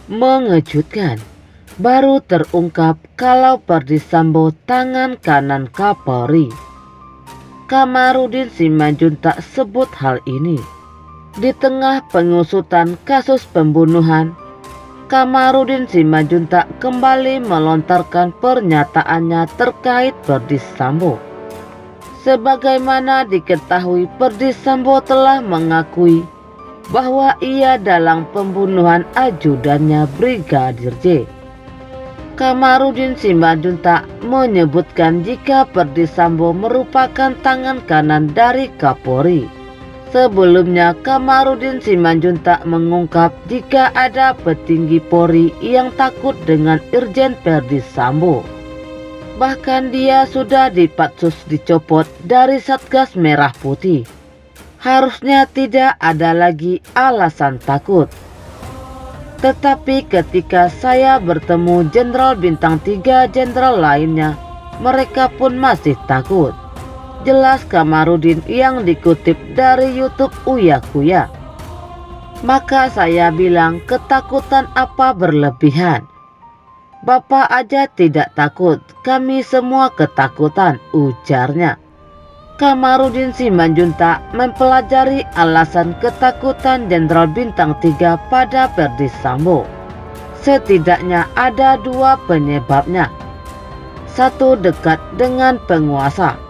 Mengejutkan, baru terungkap kalau Perdi Sambo tangan kanan Kapolri. Kamarudin Simanjuntak sebut hal ini. Di tengah pengusutan kasus pembunuhan, Kamarudin Simanjuntak kembali melontarkan pernyataannya terkait Perdi Sambo. Sebagaimana diketahui, Perdi Sambo telah mengakui bahwa ia dalam pembunuhan ajudannya Brigadir J. Kamarudin Simanjuntak menyebutkan jika Perdi Sambo merupakan tangan kanan dari Kapolri. Sebelumnya, Kamarudin Simanjuntak mengungkap jika ada petinggi Polri yang takut dengan Irjen Perdi Sambo. Bahkan dia sudah dipatsus dicopot dari Satgas Merah Putih. Harusnya tidak ada lagi alasan takut. Tetapi ketika saya bertemu Jenderal Bintang 3 jenderal lainnya, mereka pun masih takut. Jelas Kamarudin yang dikutip dari YouTube Uya Kuya. Maka saya bilang, ketakutan apa berlebihan? Bapak aja tidak takut, kami semua ketakutan, ujarnya. Kamarudin Simanjuntak mempelajari alasan ketakutan Jenderal Bintang 3 pada Perdi Sambo. Setidaknya ada dua penyebabnya. Satu, dekat dengan penguasa.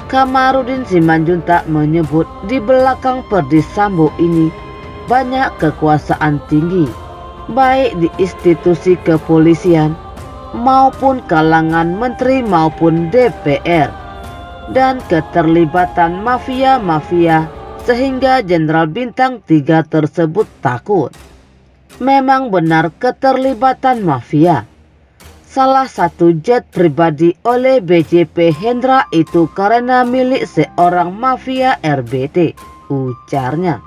Kamarudin Simanjuntak menyebut di belakang Perdi Sambo ini banyak kekuasaan tinggi, baik di institusi kepolisian maupun kalangan menteri maupun DPR, dan keterlibatan mafia-mafia sehingga Jenderal Bintang 3 tersebut takut. Memang benar keterlibatan mafia. Salah satu jet pribadi oleh BJP Hendra itu karena milik seorang mafia RBT, ujarnya.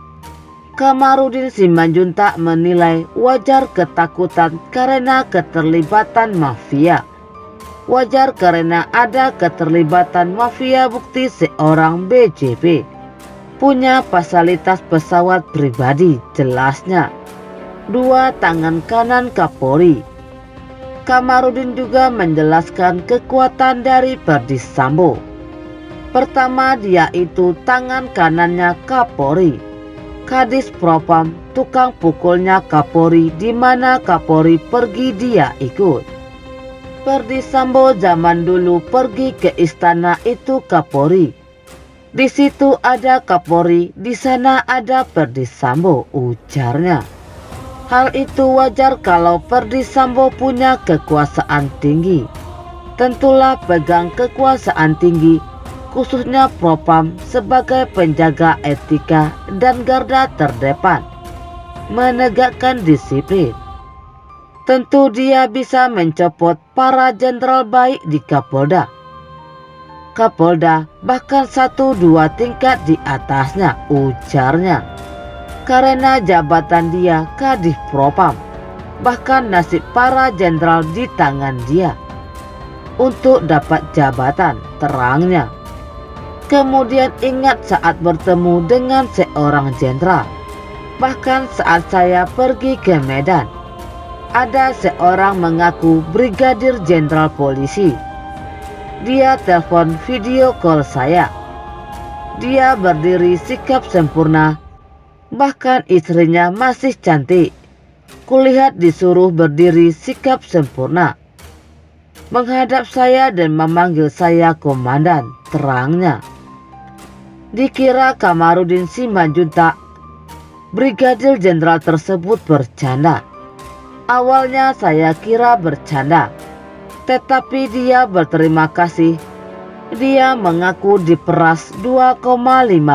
Kamarudin Simanjuntak menilai wajar ketakutan karena keterlibatan mafia. Wajar karena ada keterlibatan mafia, bukti seorang BJP punya fasilitas pesawat pribadi, jelasnya. Dua tangan kanan Kapolri. Kamarudin juga menjelaskan kekuatan dari Perdi Sambo. Pertama, dia itu tangan kanannya Kapolri, Kadis Propam, tukang pukulnya Kapolri, di mana Kapolri pergi dia ikut. Perdi Sambo zaman dulu pergi ke istana itu Kapolri. Di situ ada Kapolri, di sana ada Perdi Sambo, ujarnya. Hal itu wajar kalau Perdi Sambo punya kekuasaan tinggi. Tentulah pegang kekuasaan tinggi, khususnya Propam sebagai penjaga etika dan garda terdepan, menegakkan disiplin. Tentu dia bisa mencopot para jenderal baik di Kapolda, bahkan 1-2 tingkat di atasnya, ujarnya. Karena jabatan dia Kadif Propam, bahkan nasib para jenderal di tangan dia. Untuk dapat jabatan, terangnya. Kemudian ingat saat bertemu dengan seorang jenderal, bahkan saat saya pergi ke Medan, ada seorang mengaku brigadir jenderal polisi. Dia telepon video call saya. Dia berdiri sikap sempurna, bahkan istrinya masih cantik. Kulihat disuruh berdiri sikap sempurna, menghadap saya dan memanggil saya komandan, terangnya. Dikira Kamarudin Simanjuntak, brigadir jenderal tersebut bercanda. Awalnya saya kira bercanda, tetapi dia berterima kasih. Dia mengaku diperas 2,5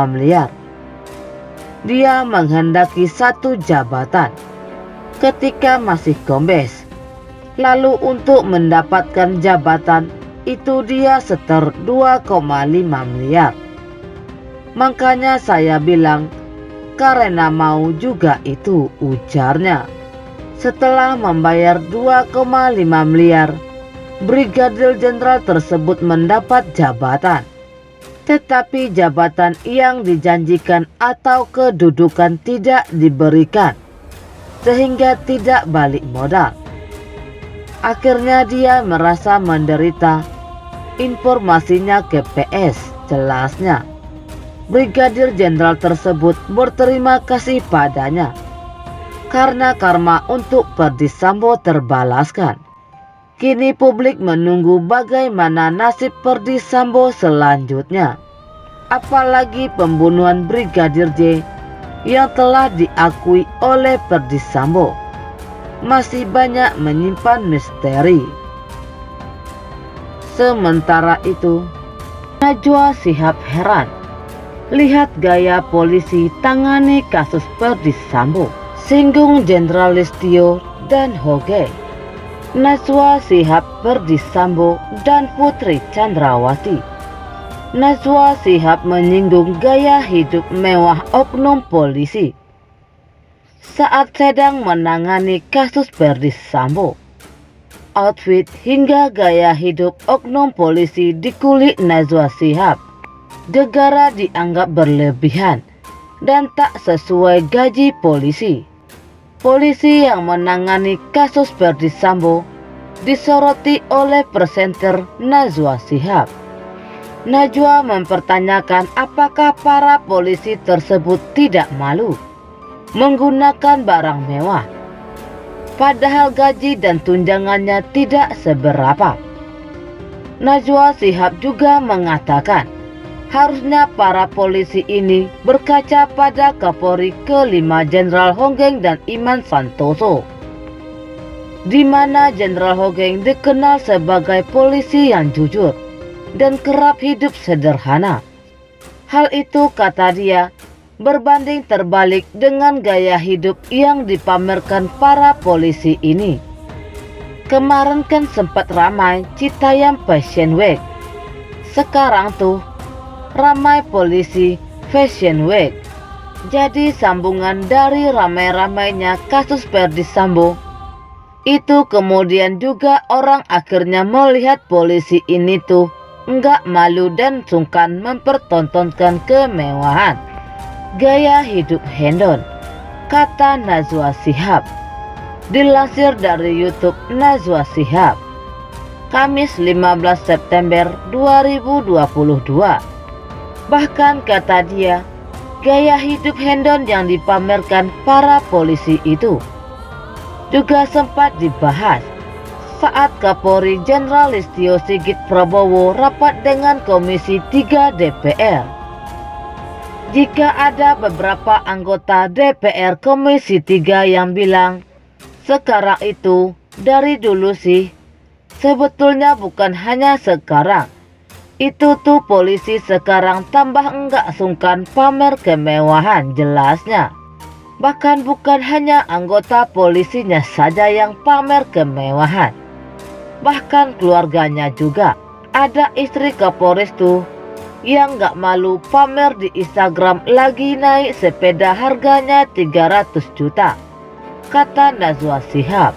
miliar. Dia menghendaki satu jabatan ketika masih kombes. Lalu untuk mendapatkan jabatan itu dia setor 2,5 miliar. Makanya saya bilang, karena mau juga itu, ujarnya. Setelah membayar 2,5 miliar, brigadir jenderal tersebut mendapat jabatan. Tetapi jabatan yang dijanjikan atau kedudukan tidak diberikan. sehingga tidak balik modal. Akhirnya dia merasa menderita. Informasinya ke PS, jelasnya. Brigadir Jenderal tersebut berterima kasih padanya karena karma untuk Ferdy Sambo terbalaskan. Kini publik menunggu bagaimana nasib Ferdy Sambo selanjutnya. Apalagi pembunuhan Brigadir J yang telah diakui oleh Ferdy Sambo masih banyak menyimpan misteri. Sementara itu, Najwa Shihab heran lihat gaya polisi tangani kasus Ferdy Sambo, singgung Jenderal Listio dan Hoge. Najwa Shihab, Ferdy Sambo, dan Putri Chandrawati. Najwa Shihab menyinggung gaya hidup mewah oknum polisi saat sedang menangani kasus Ferdy Sambo. Outfit hingga gaya hidup oknum polisi dikulik Najwa Shihab gegara dianggap berlebihan dan tak sesuai gaji polisi. Polisi yang menangani kasus Ferdy Sambo disoroti oleh presenter Najwa Shihab. Najwa mempertanyakan apakah para polisi tersebut tidak malu menggunakan barang mewah, padahal gaji dan tunjangannya tidak seberapa. Najwa Shihab juga mengatakan harusnya para polisi ini berkaca pada Kapolri kelima Jenderal Hogeng dan Iman Santoso, di mana Jenderal Hogeng dikenal sebagai polisi yang jujur dan kerap hidup sederhana. Hal itu, kata dia, berbanding terbalik dengan gaya hidup yang dipamerkan para polisi ini. Kemarin kan sempat ramai Citayam Fashion Week. Sekarang tuh ramai polisi Fashion Week. Jadi sambungan dari ramai-ramainya kasus Ferdy Sambo itu kemudian juga orang akhirnya melihat polisi ini tuh enggak malu dan sungkan mempertontonkan kemewahan gaya hidup hedon, kata Najwa Shihab. Dilansir dari YouTube Najwa Shihab, Kamis 15 September 2022. Bahkan kata dia, gaya hidup hedon yang dipamerkan para polisi itu juga sempat dibahas saat Kapolri Jenderal Listio Sigit Prabowo rapat dengan Komisi 3 DPR. Jika ada beberapa anggota DPR Komisi 3 yang bilang, sekarang itu dari dulu sih, sebetulnya bukan hanya sekarang. Itu tuh polisi sekarang tambah enggak sungkan pamer kemewahan, jelasnya. Bahkan bukan hanya anggota polisinya saja yang pamer kemewahan. Bahkan keluarganya juga. Ada istri Kapolres tuh yang gak malu pamer di Instagram lagi naik sepeda harganya 300 juta, kata Najwa Shihab.